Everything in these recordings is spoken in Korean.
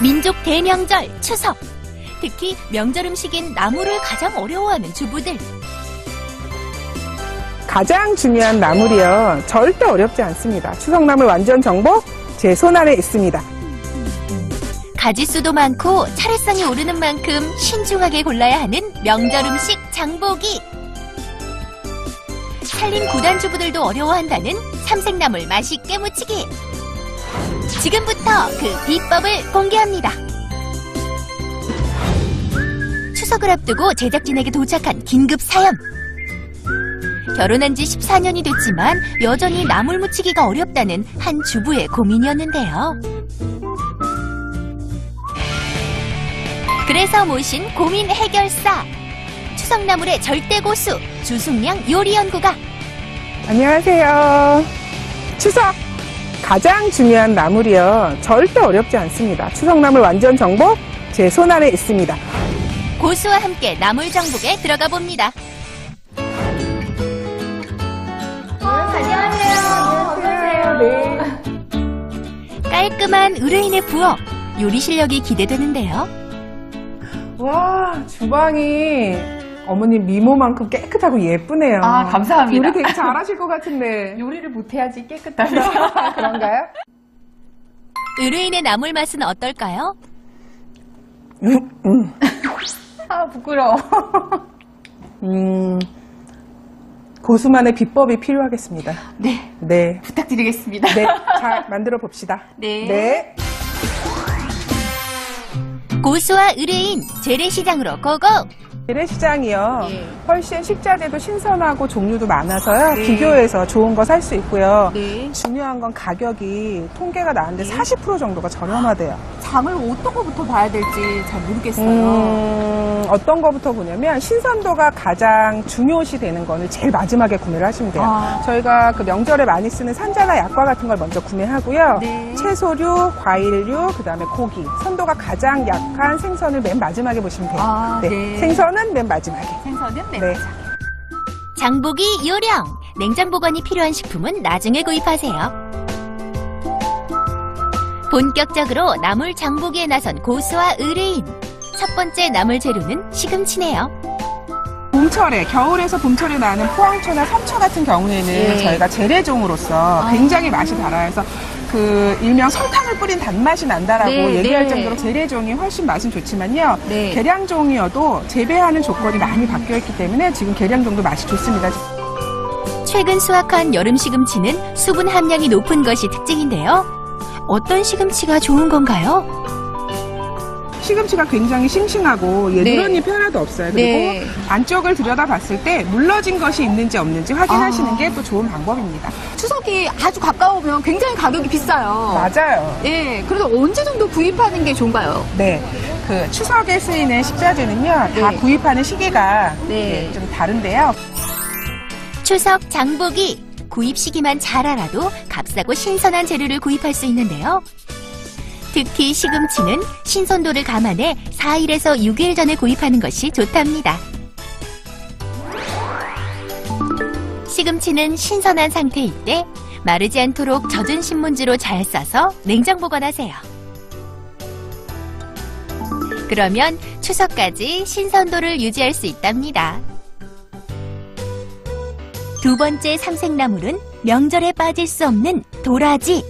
민족 대명절 추석. 특히 명절 음식인 나물을 가장 어려워하는 주부들. 가장 중요한 나물이요. 절대 어렵지 않습니다. 추석나물 완전 정복 제 손안에 있습니다. 가지수도 많고 차례상에 오르는 만큼 신중하게 골라야 하는 명절 음식 장보기. 살림 구단주부들도 어려워한다는 삼색나물 맛있게 무치기. 지금부터 그 비법을 공개합니다. 추석을 앞두고 제작진에게 도착한 긴급 사연. 결혼한 지 14년이 됐지만 여전히 나물 무치기가 어렵다는 한 주부의 고민이었는데요. 그래서 모신 고민 해결사. 추석나물의 절대 고수 주숙량 요리연구가. 안녕하세요. 추석 가장 중요한 나물이요. 절대 어렵지 않습니다. 추석나물 완전 정복 제 손안에 있습니다. 고수와 함께 나물 정복에 들어가 봅니다. 안녕하세요. 네. 깔끔한 의뢰인의 부엌. 요리 실력이 기대되는데요. 와, 주방이 어머님 미모만큼 깨끗하고 예쁘네요. 아, 감사합니다. 요리 되게 잘하실 것 같은데. 요리를 못해야지 깨끗하죠. 그런가요? 의뢰인의 나물 맛은 어떨까요? 아, 부끄러워. 고수만의 비법이 필요하겠습니다. 네, 네. 부탁드리겠습니다. 네. 잘 만들어 봅시다. 네. 네. 고수와 의뢰인 재래시장으로 고고! 재래시장이요. 네. 훨씬 식자재도 신선하고 종류도 많아서요. 네. 비교해서 좋은 거 살 수 있고요. 네. 중요한 건 가격이 통계가 나왔는데 40% 정도가 저렴하대요. 장을 어떤 거부터 봐야 될지 잘 모르겠어요. 어떤 거부터 보냐면 신선도가 가장 중요시 되는 거는 제일 마지막에 구매를 하시면 돼요. 아. 저희가 그 명절에 많이 쓰는 산자나 약과 같은 걸 먼저 구매하고요. 네. 채소류, 과일류, 그다음에 고기, 선도가 가장 약한 생선을 맨 마지막에 보시면 돼요. 아, 네. 네. 생선은 맨 마지막에. 생선은 네. 네. 장보기 요령. 냉장 보관이 필요한 식품은 나중에 구입하세요. 본격적으로 나물 장보기에 나선 고수와 의뢰인. 첫 번째 나물 재료는 시금치네요. 봄철에, 겨울에서 봄철에 나는 포항초나 삼초 같은 경우에는 네. 저희가 재래종으로서 굉장히 맛이 달아요. 그래서 그 일명 설탕을 뿌린 단맛이 난다라고 네, 얘기할 네. 정도로 재래종이 훨씬 맛은 좋지만요. 네. 계량종이어도 재배하는 조건이 많이 바뀌어있기 때문에 지금 계량종도 맛이 좋습니다. 최근 수확한 여름 시금치는 수분 함량이 높은 것이 특징인데요. 어떤 시금치가 좋은 건가요? 시금치가 굉장히 싱싱하고 네. 누런잎이 하나도 없어요. 그리고 네. 안쪽을 들여다봤을 때 물러진 것이 있는지 없는지 확인하시는 게 또 좋은 방법입니다. 추석이 아주 가까우면 굉장히 가격이 비싸요. 맞아요. 예, 그래서 언제 정도 구입하는 게 좋은가요? 네. 그 추석에 쓰이는 식자재는요, 다 네. 구입하는 시기가 네. 좀 다른데요. 추석 장보기. 구입 시기만 잘 알아도 값싸고 신선한 재료를 구입할 수 있는데요. 특히 시금치는 신선도를 감안해 4일에서 6일 전에 구입하는 것이 좋답니다. 시금치는 신선한 상태일 때 마르지 않도록 젖은 신문지로 잘 싸서 냉장 보관하세요. 그러면 추석까지 신선도를 유지할 수 있답니다. 두 번째 삼색나물은 명절에 빠질 수 없는 도라지.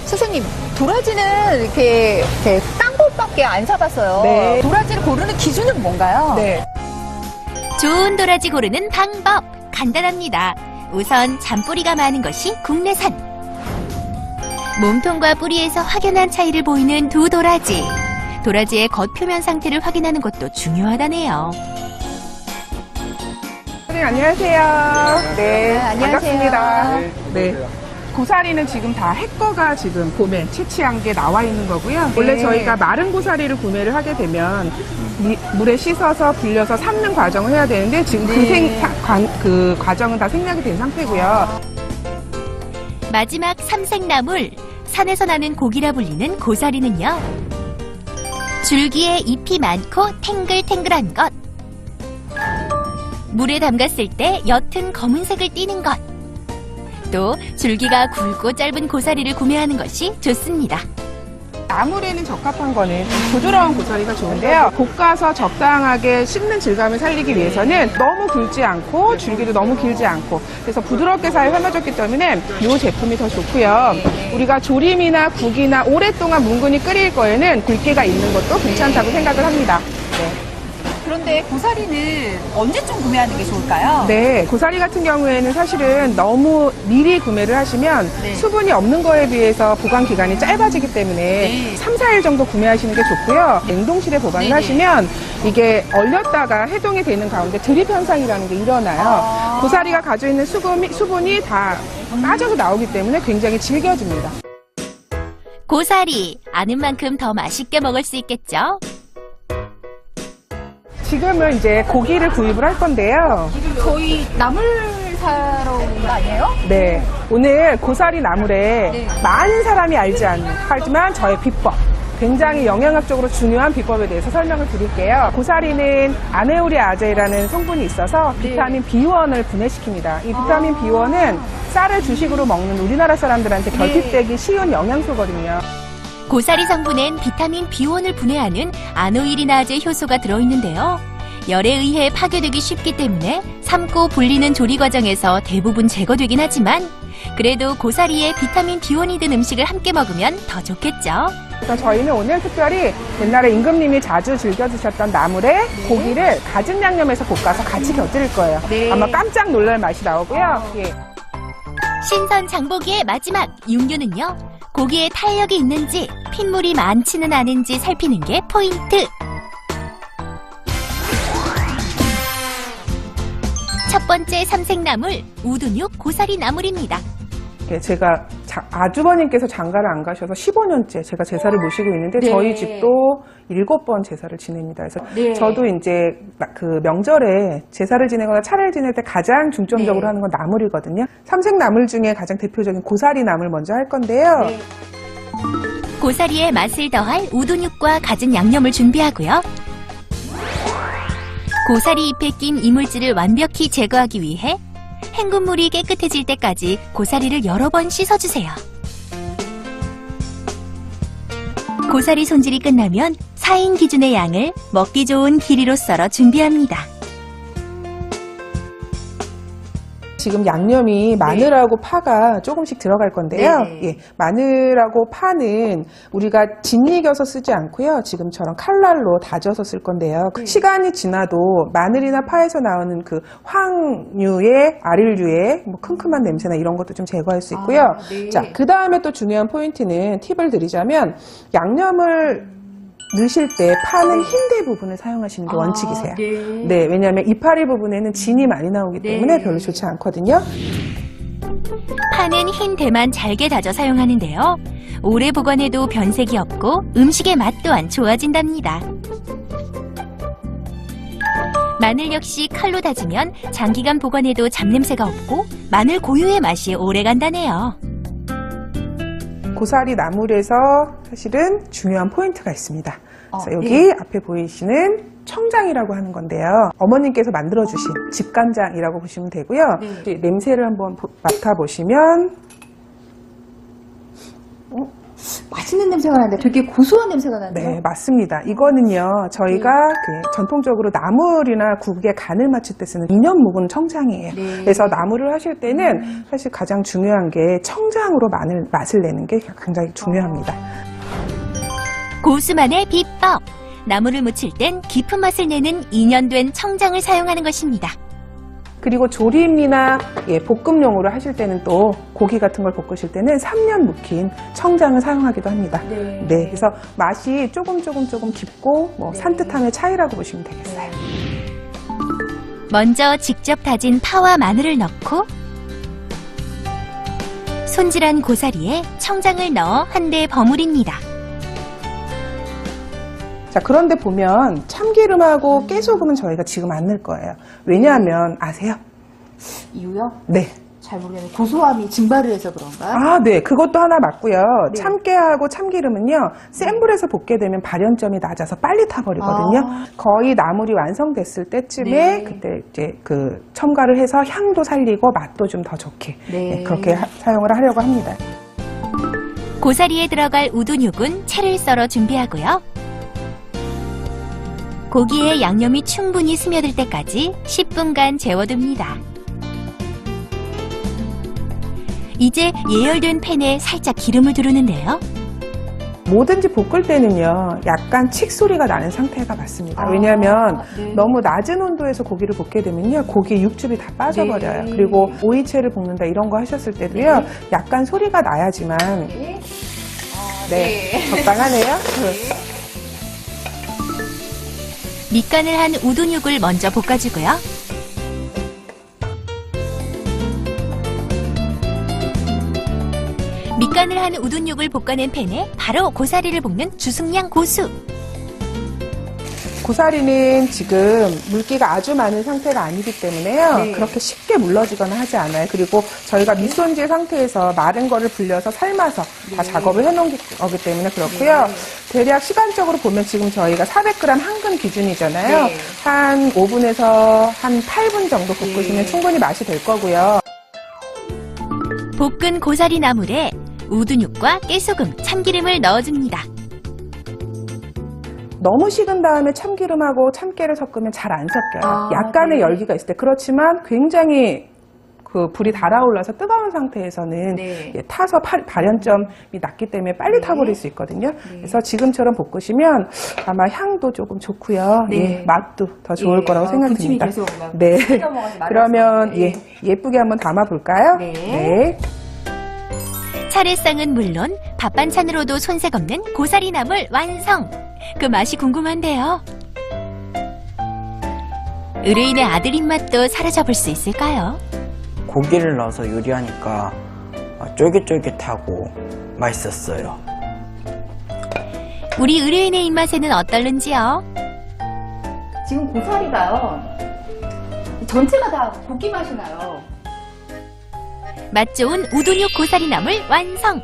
선생님, 도라지는 이렇게 딴 곳밖에 안 사봤어요. 네. 도라지를 고르는 기준은 뭔가요? 네. 좋은 도라지 고르는 방법 간단합니다. 우선 잔뿌리가 많은 것이 국내산. 몸통과 뿌리에서 확연한 차이를 보이는 두 도라지. 도라지의 겉표면 상태를 확인하는 것도 중요하다네요. 선생님 안녕하세요. 네, 안녕하세요. 반갑습니다. 네. 고사리는 지금 다 해꺼가 지금 봄에 채취한 게 나와 있는 거고요. 원래 저희가 마른 고사리를 구매를 하게 되면 물에 씻어서 불려서 삶는 과정을 해야 되는데 지금 그 과정은 다 생략이 된 상태고요. 마지막 삼색나물. 산에서 나는 고기라 불리는 고사리는요. 줄기에 잎이 많고 탱글탱글한 것. 물에 담갔을 때 옅은 검은색을 띠는 것. 또 줄기가 굵고 짧은 고사리를 구매하는 것이 좋습니다. 나물에는 적합한 거는 좀 부드러운 고사리가 좋은데요. 볶아서 적당하게 씹는 질감을 살리기 위해서는 너무 굵지 않고 줄기도 너무 길지 않고 그래서 부드럽게 잘 삶아졌기 때문에 이 제품이 더 좋고요. 우리가 조림이나 국이나 오랫동안 뭉근히 끓일 거에는 굵기가 있는 것도 괜찮다고 생각을 합니다. 그런데 고사리는 언제쯤 구매하는 게 좋을까요? 네, 고사리 같은 경우에는 사실은 너무 미리 구매를 하시면 네. 수분이 없는 거에 비해서 보관 기간이 짧아지기 때문에 네. 3, 4일 정도 구매하시는 게 좋고요. 냉동실에 보관을 네네. 하시면 이게 얼렸다가 해동이 되는 가운데 드립 현상이라는 게 일어나요. 아. 고사리가 가지고 있는 수분이 다 빠져서 나오기 때문에 굉장히 질겨집니다. 고사리, 아는 만큼 더 맛있게 먹을 수 있겠죠? 지금은 이제 고기를 구입을 할 건데요. 저희 나물 사러 온 거 아니에요? 네, 오늘 고사리 나물에 네. 많은 사람이 알지 않는 하지만 저의 비법, 굉장히 영양학적으로 중요한 비법에 대해서 설명을 드릴게요. 고사리는 아네우리아제라는 성분이 있어서 네. 비타민 B1을 분해시킵니다. 이 비타민 B1은 쌀을 주식으로 먹는 우리나라 사람들한테 결핍되기 쉬운 영양소거든요. 고사리 성분엔 비타민 B1을 분해하는 아노이리나제 효소가 들어있는데요. 열에 의해 파괴되기 쉽기 때문에 삶고 불리는 조리 과정에서 대부분 제거되긴 하지만 그래도 고사리에 비타민 B1이 든 음식을 함께 먹으면 더 좋겠죠. 그래서 저희는 오늘 특별히 옛날에 임금님이 자주 즐겨 드셨던 나물에 고기를 갖은 양념에서 볶아서 같이 곁들일 거예요. 네. 아마 깜짝 놀랄 맛이 나오고요. 예. 신선 장보기의 마지막 윤규는요. 고기에 탄력이 있는지 핏물이 많지는 않은지 살피는 게 포인트. 첫 번째 삼색나물 우둔육 고사리 나물입니다. 예, 제가 아주버님께서 장가를 안 가셔서 15년째 제가 제사를 모시고 있는데 네. 저희 집도 7번 제사를 지냅니다. 그래서 네. 저도 이제 그 명절에 제사를 지내거나 차례를 지낼 때 가장 중점적으로 네. 하는 건 나물이거든요. 삼색나물 중에 가장 대표적인 고사리 나물 먼저 할 건데요. 네. 고사리의 맛을 더할 우둔육과 갖은 양념을 준비하고요. 고사리 잎에 낀 이물질을 완벽히 제거하기 위해 헹굼물이 깨끗해질 때까지 고사리를 여러 번 씻어주세요. 고사리 손질이 끝나면 4인 기준의 양을 먹기 좋은 길이로 썰어 준비합니다. 지금 양념이 마늘하고 파가 조금씩 들어갈 건데요. 네. 예, 마늘하고 파는 우리가 짓이겨서 쓰지 않고요. 지금처럼 칼날로 다져서 쓸 건데요. 네. 시간이 지나도 마늘이나 파에서 나오는 그 황류의 아릴류의 뭐 큼큼한 냄새나 이런 것도 좀 제거할 수 있고요. 아, 네. 자, 그 다음에 또 중요한 포인트는 팁을 드리자면 양념을 넣으실 때 파는 흰대 부분을 사용하시는 게 원칙이세요. 네. 네, 왜냐하면 이파리 부분에는 진이 많이 나오기 때문에 네. 별로 좋지 않거든요. 파는 흰 대만 잘게 다져 사용하는데요. 오래 보관해도 변색이 없고 음식의 맛 또한 좋아진답니다. 마늘 역시 칼로 다지면 장기간 보관해도 잡냄새가 없고 마늘 고유의 맛이 오래 간다네요. 고사리 나물에서 사실은 중요한 포인트가 있습니다. 그래서 여기 네. 앞에 보이시는 청장이라고 하는 건데요. 어머님께서 만들어주신 집간장이라고 보시면 되고요. 네. 냄새를 한번 맡아보시면 맛있는 냄새가 나는데 되게 고소한 냄새가 나네요. 네, 맞습니다. 이거는요, 저희가 그 전통적으로 나물이나 국에 간을 맞출 때 쓰는 2년 묵은 청장이에요. 네. 그래서 나물을 하실 때는 사실 가장 중요한 게 청장으로 맛을 내는 게 굉장히 중요합니다. 고수만의 비법! 나물을 무칠 땐 깊은 맛을 내는 2년 된 청장을 사용하는 것입니다. 그리고 조림이나 볶음용으로 하실 때는 또 고기 같은 걸 볶으실 때는 3년 묵힌 청장을 사용하기도 합니다. 네. 네, 그래서 맛이 조금 깊고 뭐 산뜻함의 차이라고 보시면 되겠어요. 먼저 직접 다진 파와 마늘을 넣고 손질한 고사리에 청장을 넣어 한데 버무립니다. 자, 그런데 보면 참기름하고 깨소금은 저희가 지금 안 넣을 거예요. 왜냐하면 아세요? 이유요? 네. 잘 모르겠는데 고소함이 증발을 해서 그런가요? 아, 네. 그것도 하나 맞고요. 네. 참깨하고 참기름은요. 센 불에서 볶게 되면 발연점이 낮아서 빨리 타버리거든요. 아. 거의 나물이 완성됐을 때쯤에 네. 그때 이제 그 첨가를 해서 향도 살리고 맛도 좀 더 좋게 네. 그렇게 사용을 하려고 합니다. 고사리에 들어갈 우둔육은 채를 썰어 준비하고요. 고기에 양념이 충분히 스며들 때까지 10분간 재워둡니다. 이제 예열된 팬에 살짝 기름을 두르는데요. 뭐든지 볶을 때는요, 약간 칙 소리가 나는 상태가 맞습니다. 아, 왜냐하면 네. 너무 낮은 온도에서 고기를 볶게 되면요, 고기의 육즙이 다 빠져버려요. 네. 그리고 오이채를 볶는다 이런 거 하셨을 때도요, 네. 약간 소리가 나야지만 네. 네, 적당하네요. 밑간을 한 우둔육을 먼저 볶아주고요. 밑간을 한 우둔육을 볶아낸 팬에 바로 고사리를 볶는 주승양 고수. 고사리는 지금 물기가 아주 많은 상태가 아니기 때문에요. 네. 그렇게 쉽게 물러지거나 하지 않아요. 그리고 저희가 밑손질 상태에서 마른 거를 불려서 삶아서 다 작업을 해놓은 거기 때문에 그렇고요. 대략 시간적으로 보면 지금 저희가 400g 한근 기준이잖아요. 네. 한 5분에서 한 8분 정도 볶으시면 충분히 맛이 될 거고요. 볶은 고사리 나물에 우둔육과 깨소금, 참기름을 넣어줍니다. 너무 식은 다음에 참기름하고 참깨를 섞으면 잘 안 섞여요. 아, 약간의 네. 열기가 있을 때. 그렇지만 굉장히 그 불이 달아올라서 뜨거운 상태에서는 네. 예, 타서 발연점이 낮기 때문에 빨리 네. 타버릴 수 있거든요. 그래서 지금처럼 볶으시면 아마 향도 조금 좋고요. 네. 예, 맛도 더 좋을 예. 거라고 생각이 군침이 듭니다. 계속 막 네. 뜯어먹어서 말아서. 그러면 네. 예쁘게 한번 담아볼까요? 네. 차례상은 물론 밥 반찬으로도 손색 없는 고사리 나물 완성! 그 맛이 궁금한데요. 의뢰인의 아들 입맛도 사로잡을 수 있을까요? 고기를 넣어서 요리하니까 쫄깃쫄깃하고 맛있었어요. 우리 의뢰인의 입맛에는 어떨는지요? 지금 고사리가요. 전체가 다 고기 맛이 나요. 맛 좋은 우둔육 고사리 나물 완성!